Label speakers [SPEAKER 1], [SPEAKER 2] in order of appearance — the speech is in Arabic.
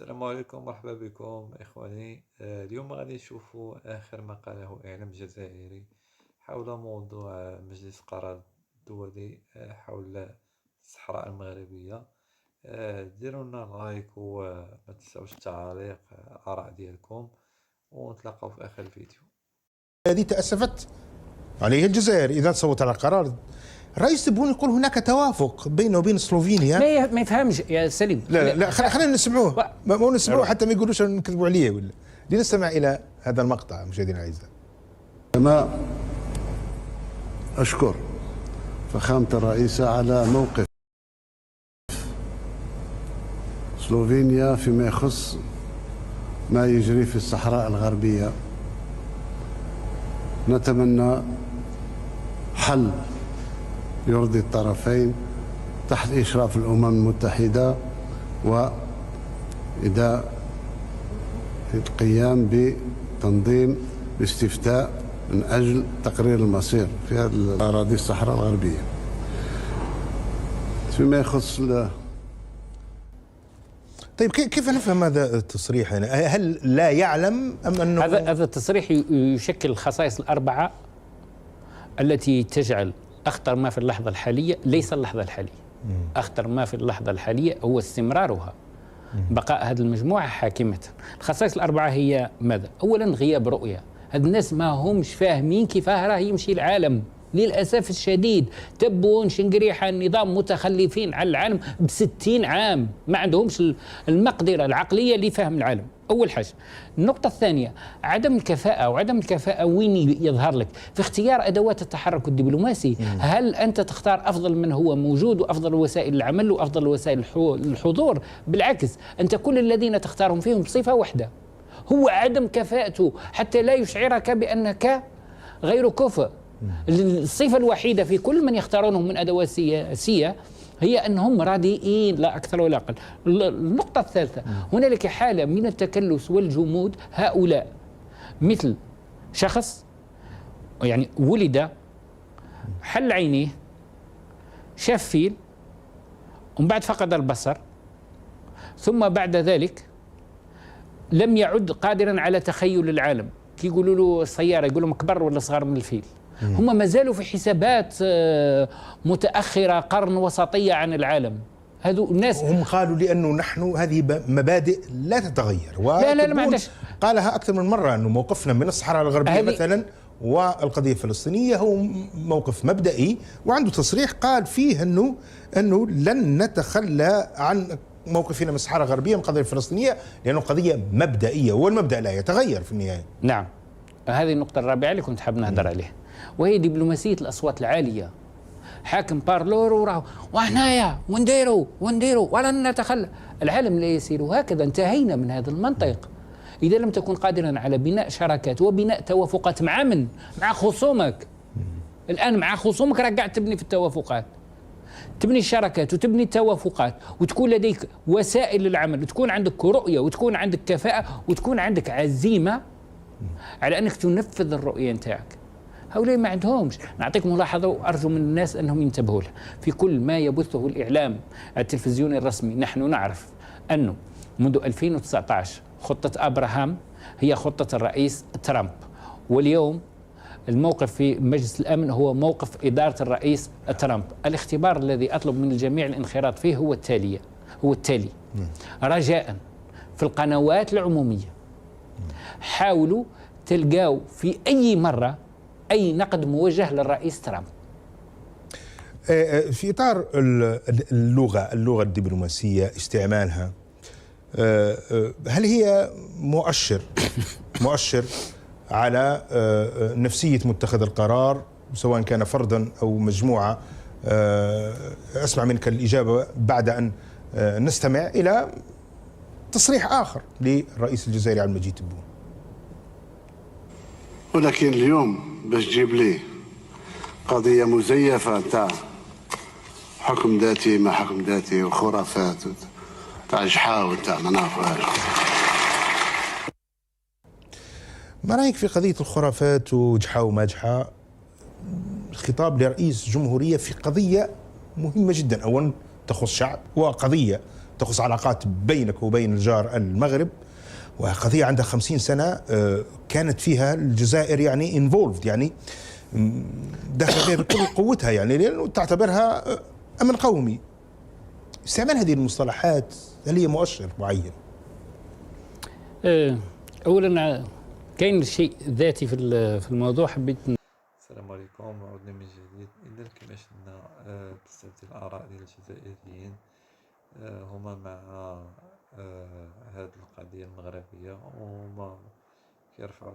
[SPEAKER 1] السلام عليكم، مرحبا بكم إخواني. اليوم غادي نشوفوا آخر ما قاله إعلام جزائري حول موضوع مجلس القرار الدولي حول الصحراء المغربية. ديروا لنا لايك وما تنساوش التعاليق، الآراء ديالكم، ونتلاقاو في آخر الفيديو.
[SPEAKER 2] الذي تأسفت عليه الجزائر إذا صوت على قرار الرئيس تبون يقول هناك توافق بينه وبين سلوفينيا.
[SPEAKER 3] ما يفهمش يا سليم.
[SPEAKER 2] لا خلينا نسمعوه، ما نسمعوه حتى ما يقولوش نكذبوا عليه ولا. لنستمع إلى هذا المقطع مشاهدينا الأعزاء.
[SPEAKER 4] كما أشكر فخامة الرئيس على موقف سلوفينيا فيما يخص ما يجري في الصحراء الغربية. نتمنى حل يرضي الطرفين تحت إشراف الأمم المتحدة وإذا القيام بتنظيم استفتاء من أجل تقرير المصير في هذه الأراضي الصحراء الغربية. فيما يخص
[SPEAKER 2] طيب كيف نفهم هذا التصريح؟ يعني هل لا يعلم أم أنه
[SPEAKER 3] هذا التصريح يشكل الخصائص الأربعة التي تجعل أخطر ما في اللحظة الحالية ليس اللحظة الحالية. أخطر ما في اللحظة الحالية هو استمرارها، بقاء هذه المجموعة حاكمة. الخصائص الأربعة هي ماذا؟ أولا غياب رؤية. هاد الناس ما همش فاهمين كيف راه يمشي العالم للأسف الشديد. تبون شنقريحة النظام متخلفين على العالم ب60 عام، ما عندهمش المقدرة العقلية لفهم العالم. أول حاجة. النقطة الثانية عدم الكفاءة، وعدم الكفاءة وين يظهر لك؟ في اختيار أدوات التحرك الدبلوماسي. هل أنت تختار أفضل من هو موجود وأفضل وسائل العمل وأفضل وسائل الحضور؟ بالعكس، أنت كل الذين تختارهم فيهم بصفة واحدة، هو عدم كفاءته حتى لا يشعرك بأنك غير كفء. الصفة الوحيدة في كل من يختارونهم من أدوات سياسية هي أنهم رديئين، لا أكثر ولا أقل. النقطة الثالثة، هنالك حالة من التكلس والجمود. هؤلاء مثل شخص يعني ولد حل عينيه، شاف فيل، ومن بعد فقد البصر، ثم بعد ذلك لم يعد قادرا على تخيل العالم. كي يقولوا له السيارة يقول لهم أكبر ولا صغر من الفيل. هم ما زالوا في حسابات متأخرة، قرن وسطية عن العالم. هذو الناس
[SPEAKER 2] هم قالوا لأنه نحن هذه مبادئ لا تتغير.
[SPEAKER 3] لا ما عندش.
[SPEAKER 2] قالها أكثر من مرة أنه موقفنا من الصحراء الغربية مثلا والقضية الفلسطينية هو موقف مبدئي، وعنده تصريح قال فيه أنه لن نتخلى عن موقفنا من الصحراء الغربية من القضية الفلسطينية لأنه قضية مبدئية والمبدأ لا يتغير في النهاية.
[SPEAKER 3] نعم، هذه النقطة الرابعة اللي كنت حاب نهضر عليها، وهي دبلوماسية الأصوات العالية. حاكم بارلور وراه وحنايا ونديروا ولن نتخلى. العالم لا يسير هكذا، انتهينا من هذا المنطق. إذا لم تكن قادرا على بناء شراكات وبناء توافقات مع من؟ مع خصومك. الآن مع خصومك راك قاعد تبني في التوافقات، تبني الشراكات وتبني التوافقات، وتكون لديك وسائل للعمل، وتكون عندك رؤية، وتكون عندك كفاءة، وتكون عندك عزيمة على أنك تنفذ الرؤية نتاعك. هؤلاء ما عندهمش. نعطيك ملاحظة وأرجو من الناس أنهم ينتبهوا لها. في كل ما يبثه الإعلام التلفزيوني الرسمي نحن نعرف أنه منذ 2019 خطة أبراهام هي خطة الرئيس ترامب، واليوم الموقف في مجلس الأمن هو موقف إدارة الرئيس ترامب. الاختبار الذي أطلب من الجميع الانخراط فيه هو التالي. رجاء في القنوات العمومية حاولوا تلقاو في أي مرة أي نقد موجه للرئيس ترامب.
[SPEAKER 2] في إطار اللغة الدبلوماسية استعمالها، هل هي مؤشر على نفسية متخذ القرار سواء كان فردا أو مجموعة؟ أسمع منك الإجابة بعد أن نستمع إلى تصريح آخر للرئيس الجزائري عبد المجيد تبون.
[SPEAKER 4] ولكن اليوم باش تجيب لي قضية مزيفة تاع حكم ذاتي ما حكم ذاتي وخرافات تاع جحا تاع ما نعرفوهاش.
[SPEAKER 2] ما رأيك في قضية الخرافات وجحا وما جحا؟ خطاب لرئيس جمهورية في قضية مهمة جدا، أولا تخص شعب وقضية تخص علاقات بينك وبين الجار المغرب، وقضية عندها 50 سنة كانت فيها الجزائر يعني انفولفد، يعني داخل فيها بكل قوتها، يعني لأنه تعتبرها أمن قومي. استعمال هذه المصطلحات هل هي مؤشر معين؟
[SPEAKER 3] أولا كاين شيء ذاتي في الموضوع حبيت.
[SPEAKER 1] السلام عليكم، عدنا من جديد. إذا كما شفنا بزاف ديال الآراء ديال الجزائريين هما مع هاد القضية المغربية، وهما كيرفعوا